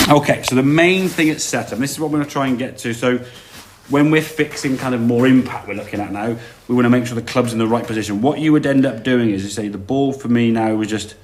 Okay, so the main thing at setup, this is what we're going to try and get to. So when we're fixing kind of more impact we're looking at now, we want to make sure the club's in the right position. What you would end up doing is, you say, the ball for me now was just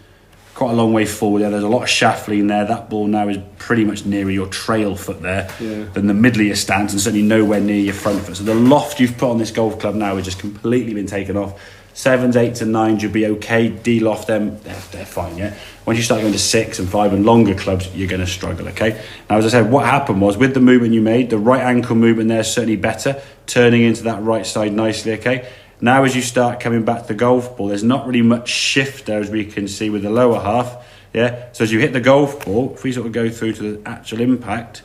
quite a long way forward there. There's a lot of shaft lean there. That ball now is pretty much nearer your trail foot there than the middle of your stance, and certainly nowhere near your front foot. So the loft you've put on this golf club now has just completely been taken off. 7s, 8s and 9s, you'll be okay. D-loft them, they're fine, yeah? Once you start going to 6 and 5 and longer clubs, you're going to struggle, okay? Now, as I said, what happened was, with the movement you made, the right ankle movement there is certainly better, turning into that right side nicely, okay? Now, as you start coming back to the golf ball, there's not really much shift there, as we can see with the lower half, yeah? So as you hit the golf ball, if we sort of go through to the actual impact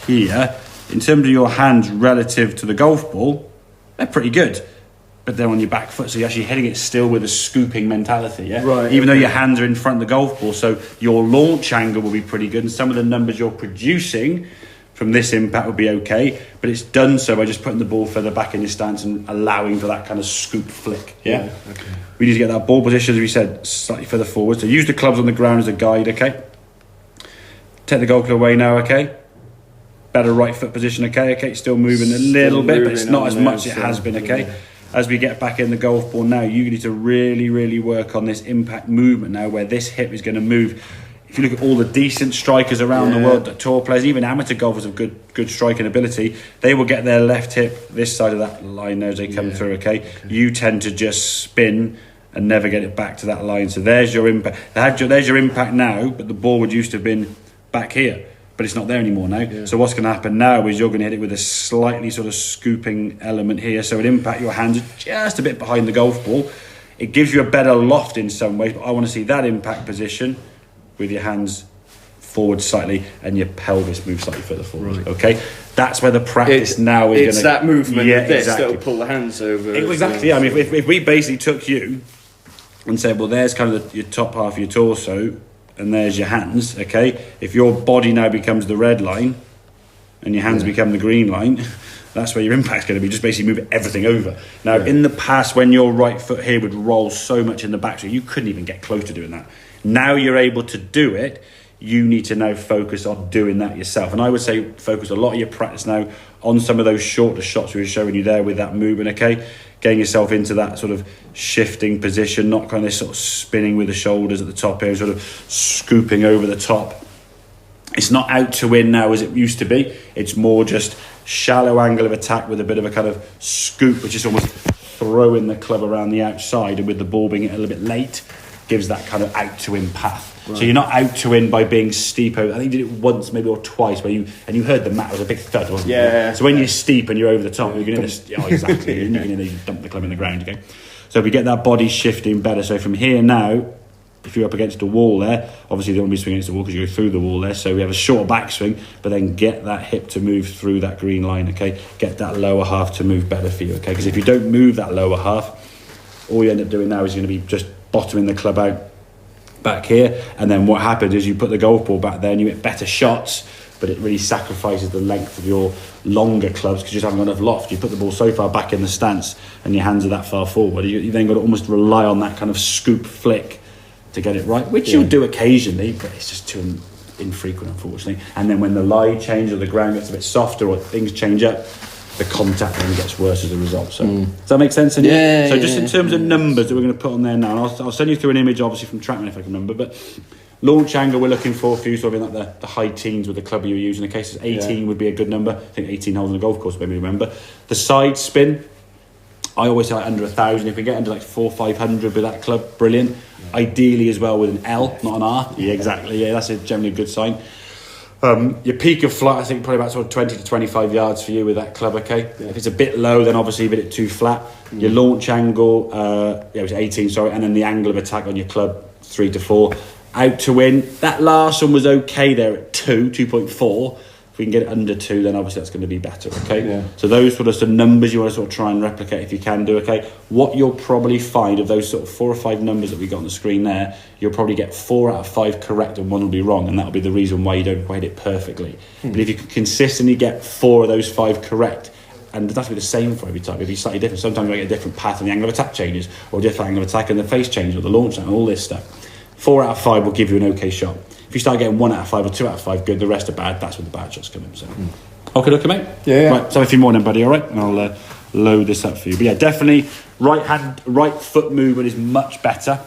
here, in terms of your hands relative to the golf ball, they're pretty good. But they're on your back foot, so you're actually hitting it still with a scooping mentality, yeah? Right. Even though your hands are in front of the golf ball, so your launch angle will be pretty good, and some of the numbers you're producing from this impact will be okay, but it's done so by just putting the ball further back in your stance and allowing for that kind of scoop flick, yeah? Okay. We need to get that ball position, as we said, slightly further forward. So use the clubs on the ground as a guide, okay? Take the golf club away now, okay? Better right foot position, okay? Still moving a little bit, but it's not as much as it has been, okay? Yeah. As we get back in the golf ball now, you need to really, really work on this impact movement now, where this hip is going to move. If you look at all the decent strikers around the world, the tour players, even amateur golfers of good striking ability, they will get their left hip this side of that line there as they come through, okay? You tend to just spin and never get it back to that line. So there's your impact. There's your impact now, but the ball would used to have been back here. But it's not there anymore now. Yeah. So what's going to happen now is you're going to hit it with a slightly sort of scooping element here. So it impact your hands just a bit behind the golf ball. It gives you a better loft in some ways, but I want to see that impact position with your hands forward slightly and your pelvis move slightly further forward. Right. Okay, that's where the practice now is. It's that movement. Yeah, this exactly. that'll pull the hands over. Exactly. Yeah. I mean, if we basically took you and said, well, there's kind of your top half of your torso, and there's your hands, okay? If your body now becomes the red line and your hands become the green line, that's where your impact's going to be. Just basically move everything over. Now, in the past, when your right foot here would roll so much in the back, so you couldn't even get close to doing that. Now you're able to do it. You need to now focus on doing that yourself. And I would say focus a lot of your practice now on some of those shorter shots we were showing you there with that movement, okay? Getting yourself into that sort of shifting position, not kind of sort of spinning with the shoulders at the top here, sort of scooping over the top. It's not out to win now as it used to be. It's more just shallow angle of attack with a bit of a kind of scoop, which is almost throwing the club around the outside, and with the ball being a little bit late, gives that kind of out to win path. Right. So you're not out to win by being steep over. I think you did it once, maybe, or twice, where you heard the mat was a big thud, wasn't it? Yeah. So when you're steep and you're over the top, you're going to exactly. you dump the club in the ground, okay? So we get that body shifting better. So from here now, if you're up against a wall there, obviously you don't want to be swinging against the wall because you go through the wall there. So we have a short backswing, but then get that hip to move through that green line, okay? Get that lower half to move better for you, okay? Because if you don't move that lower half, all you end up doing now is going to be just bottoming the club out back here, and then what happens is you put the golf ball back there and you get better shots, but it really sacrifices the length of your longer clubs because you just haven't got enough loft. You put the ball so far back in the stance and your hands are that far forward, you then got to almost rely on that kind of scoop flick to get it right, which you'll do occasionally, but it's just too infrequent, unfortunately. And then when the lie changes or the ground gets a bit softer or things change up, the contact then gets worse as a result. So does that make sense? Yeah. So just in terms of numbers that we're going to put on there now, and I'll send you through an image, obviously, from TrackMan if I can remember. But launch angle we're looking for you, sort of in like the high teens with the club you're using. In case 18 would be a good number. I think 18 holes on a golf course, maybe remember. The side spin, I always say like under 1,000. If we get under like 400, 500 with that club, brilliant. Ideally as well with an L, not an R. Yeah, exactly. Yeah, that's generally a good sign. Your peak of flight, I think probably about sort of 20 to 25 yards for you with that club, okay? Yeah. If it's a bit low, then obviously a bit too flat. Your launch angle, it was 18, sorry, and then the angle of attack on your club, 3 to 4. Out to win. That last one was okay there at 2.4. If we can get it under 2, then obviously that's going to be better, okay? Yeah. So those sort of some numbers you want to sort of try and replicate if you can do, okay? What you'll probably find of those sort of 4 or 5 numbers that we got on the screen there, you'll probably get 4 out of 5 correct and 1 will be wrong, and that'll be the reason why you don't quite hit it perfectly. But if you can consistently get 4 of those 5 correct, and that's be the same for every time, it'll be slightly different. Sometimes you might get a different path and the angle of attack changes, or a different angle of attack and the face changes, or the launch and all this stuff. 4 out of 5 will give you an okay shot. If you start getting 1 out of 5 or 2 out of 5 good, the rest are bad. That's where the bad shots come in. So, okay, mate. Yeah. Right, so a few more then, buddy. All right, and I'll load this up for you. But yeah, definitely right foot movement is much better.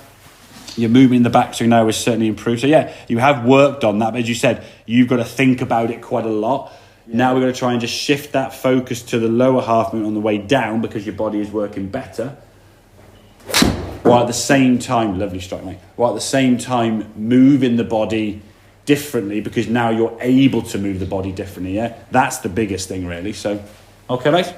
Your movement in the backswing now is certainly improved. So yeah, you have worked on that, but as you said, you've got to think about it quite a lot. Yeah. Now we're going to try and just shift that focus to the lower half movement on the way down because your body is working better. While at the same time, lovely strike, mate. While at the same time, moving the body differently because now you're able to move the body differently. Yeah, that's the biggest thing, really. So, okay, mate.